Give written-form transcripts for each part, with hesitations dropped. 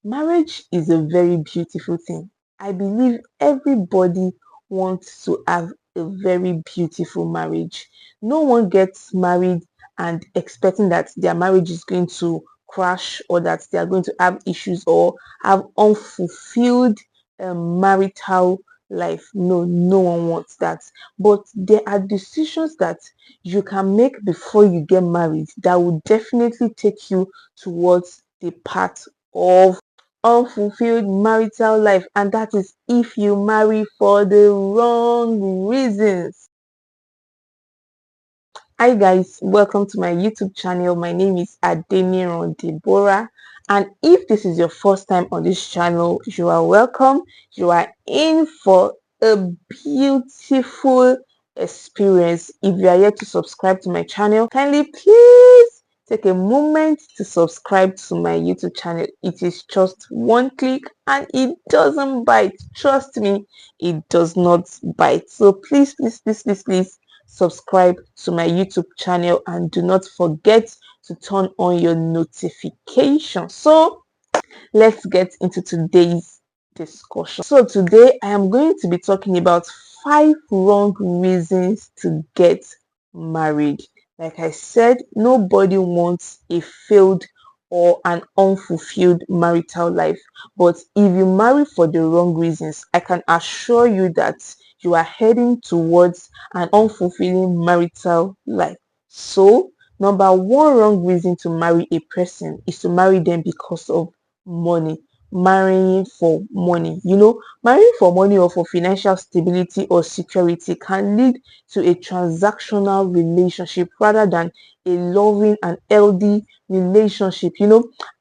Marriage is a very beautiful thing. I believe everybody wants to have a very beautiful marriage. No one gets married and expecting that their marriage is going to crash or that they are going to have issues or have unfulfilled marital life. No, no one wants that. But there are decisions that you can make before you get married that will definitely take you towards the path of unfulfilled marital life, and that is if you marry for the wrong reasons. Hi guys, welcome to my YouTube channel. My name is Adeniran Deborah, and if this is your first time on this channel, you are welcome. You are in for a beautiful experience. If you are yet to subscribe to my channel, kindly please take a moment to subscribe to my YouTube channel. It is just one click and it doesn't bite. Trust me, it does not bite. So please subscribe to my YouTube channel and do not forget to turn on your notifications. So let's get into today's discussion. So today I am going to be talking about 5 wrong reasons to get married. Like I said, nobody wants a failed or an unfulfilled marital life. But if you marry for the wrong reasons, I can assure you that you are heading towards an unfulfilling marital life. So, number one wrong reason to marry a person is to marry them because of money. Marrying for money, marrying for money or for financial stability or security can lead to a transactional relationship rather than a loving and healthy relationship.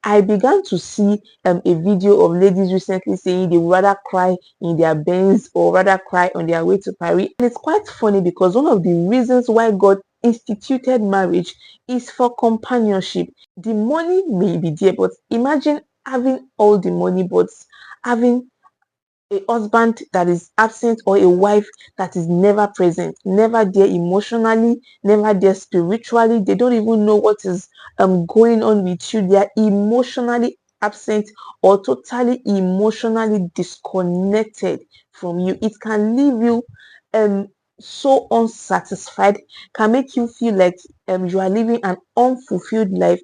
I began to see a video of ladies recently saying they would rather cry in their Benz or rather cry on their way to Paris. And it's quite funny because one of the reasons why God instituted marriage is for companionship. The money may be there, but imagine having all the money but having a husband that is absent or a wife that is never present, never there emotionally, never there spiritually. They don't even know what is going on with you. They are emotionally absent or totally emotionally disconnected from you. It can leave you um so unsatisfied, can make you feel like you are living an unfulfilled life.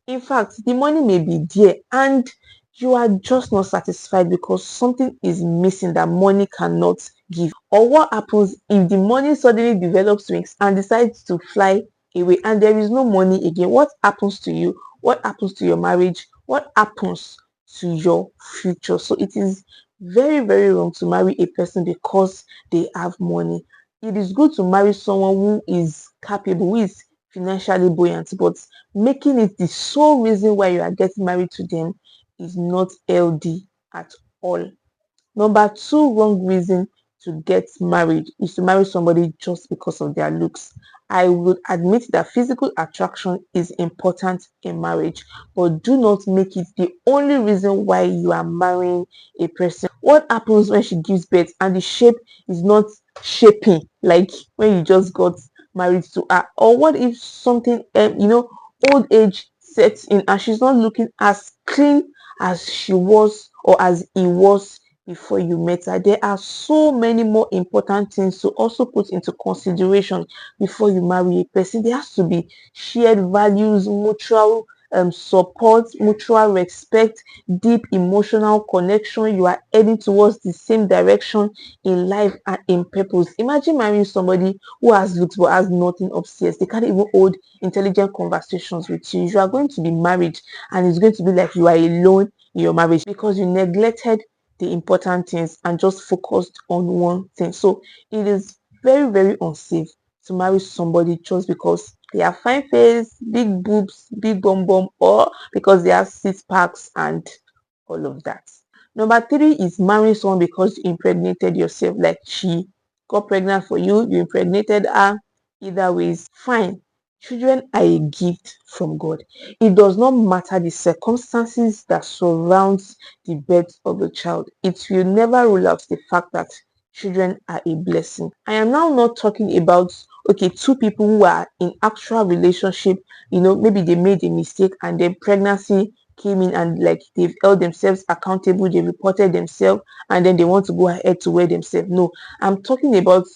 In fact, the money may be there and you are just not satisfied because something is missing that money cannot give. Or what happens if the money suddenly develops wings and decides to fly away and there is no money again? What happens to you? What happens to your marriage? What happens to your future? So it is very, very wrong to marry a person because they have money. It is good to marry someone who is capable, who is financially buoyant, but making it the sole reason why you are getting married to them is not healthy at all. Number two wrong reason to get married is to marry somebody just because of their looks. I would admit that physical attraction is important in marriage, but do not make it the only reason why you are marrying a person. What happens when she gives birth and the shape is not shaping like when you just got married to her? Or what if something, old age sets in and she's not looking as clean as she was or as he was before you met her? There are so many more important things to also put into consideration before you marry a person. There has to be shared values, mutual support, mutual respect, deep emotional connection. You are heading towards the same direction in life and in purpose. Imagine marrying somebody who has looks but has nothing upstairs. They can't even hold intelligent conversations with you. You are going to be married and it's going to be like you are alone in your marriage because you neglected the important things and just focused on one thing. So it is very, very unsafe to marry somebody just because they have fine face, big boobs, big bum bum, or because they have six packs and all of that. Number three is marrying someone because you impregnated yourself. Like she got pregnant for you, you impregnated her. Either way is fine. Children are a gift from God. It does not matter the circumstances that surrounds the birth of a child. It will never rule out the fact that children are a blessing. I am now not talking about two people who are in actual relationship, maybe they made a mistake and then pregnancy came in and like they've held themselves accountable, they reported themselves, and then they want to go ahead to wear themselves. No, I'm talking about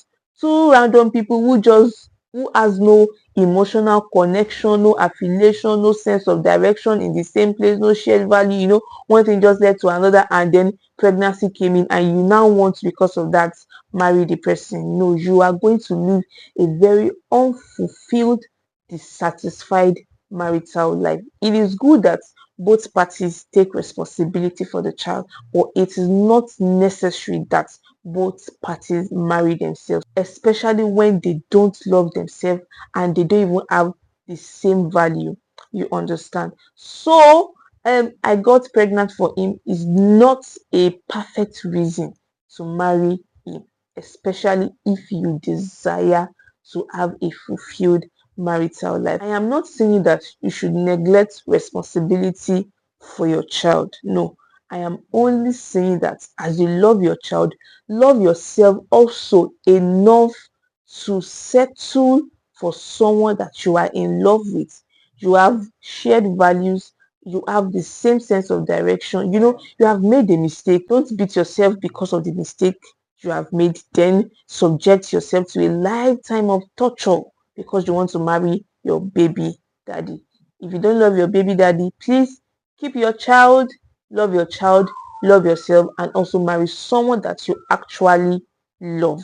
two random people who has no emotional connection, no affiliation, no sense of direction in the same place, no shared value. One thing just led to another, and then pregnancy came in, and you now want to, because of that, marry the person. No, you are going to live a very unfulfilled, dissatisfied marital life. It is good that both parties take responsibility for the child, but it is not necessary that both parties marry themselves, especially when they don't love themselves and they don't even have the same value. You understand? So, I got pregnant for him is not a perfect reason to marry him, especially if you desire to have a fulfilled marital life. I am not saying that you should neglect responsibility for your child. No, I am only saying that as you love your child, love yourself also enough to settle for someone that you are in love with. You have shared values, you have the same sense of direction. You have made a mistake. Don't beat yourself because of the mistake you have made, then subject yourself to a lifetime of torture because you want to marry your baby daddy. If you don't love your baby daddy, please keep your child, love your child, love yourself, and also marry someone that you actually love.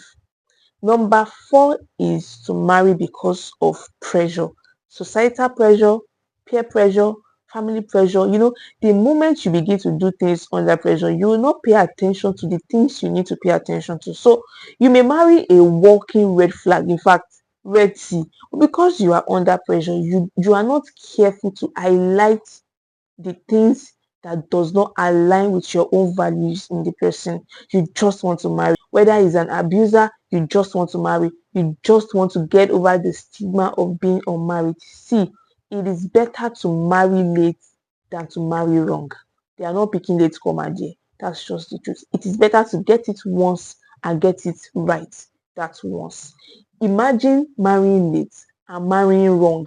Number four is to marry because of pressure, societal pressure, peer pressure, family pressure. The moment you begin to do things under pressure, you will not pay attention to the things you need to pay attention to. So you may marry a walking red flag, in fact, red sea, because you are under pressure. You are not careful to highlight the things that does not align with your own values in the person you just want to marry. Whether he's an abuser, you just want to marry. You just want to get over the stigma of being unmarried. See, it is better to marry late than to marry wrong. They are not picking late come and dear. That's just the truth. It is better to get it once and get it right. That's once. Imagine marrying late and marrying wrong,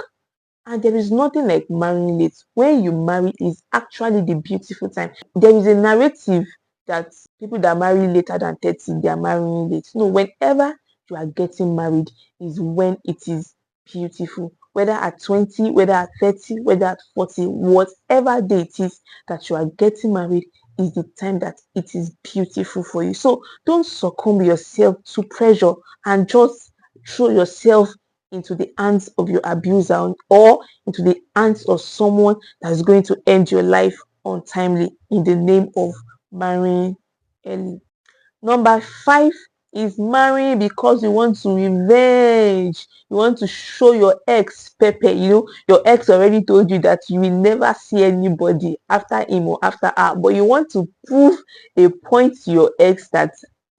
and there is nothing like marrying late. When you marry is actually the beautiful time. There is a narrative that people that marry later than 30, they are marrying late. No, whenever you are getting married is when it is beautiful. Whether at 20, whether at 30, whether at 40, whatever day it is that you are getting married is the time that it is beautiful for you. So don't succumb yourself to pressure and just throw yourself into the hands of your abuser or into the hands of someone that is going to end your life untimely in the name of marrying early. Number five is marrying because you want to revenge. You want to show your ex pepper. Your ex already told you that you will never see anybody after him or after her, but you want to prove a point to your ex that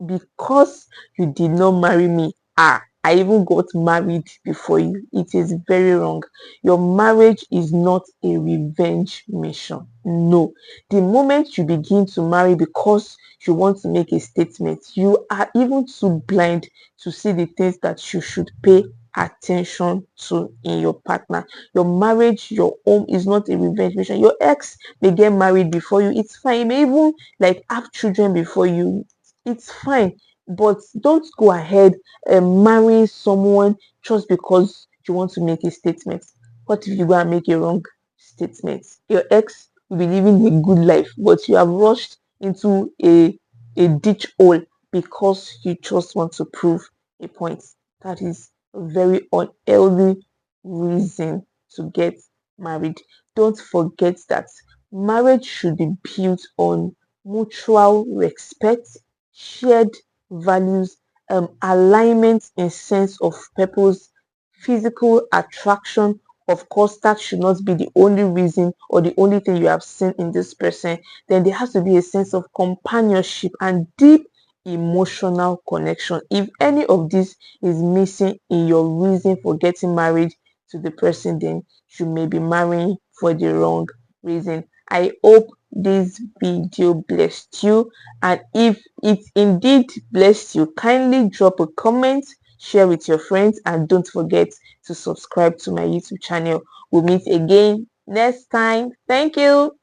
because you did not marry me, I even got married before you. It is very wrong. Your marriage is not a revenge mission. No. The moment you begin to marry because you want to make a statement, you are even too blind to see the things that you should pay attention to in your partner. Your marriage, your home is not a revenge mission. Your ex may get married before you. It's fine. He may even like have children before you. It's fine. But don't go ahead and marry someone just because you want to make a statement. What if you go and make a wrong statement? Your ex will be living a good life, but you have rushed into a ditch hole because you just want to prove a point. That is a very unhealthy reason to get married. Don't forget that marriage should be built on mutual respect, shared values, alignment in sense of purpose, physical attraction. Of course, that should not be the only reason or the only thing you have seen in this person. Then there has to be a sense of companionship and deep emotional connection. If any of this is missing in your reason for getting married to the person, then you may be marrying for the wrong reason. I hope this video blessed you, and if it indeed blessed you, kindly drop a comment, share with your friends, and don't forget to subscribe to my YouTube channel. We'll meet again next time. Thank you.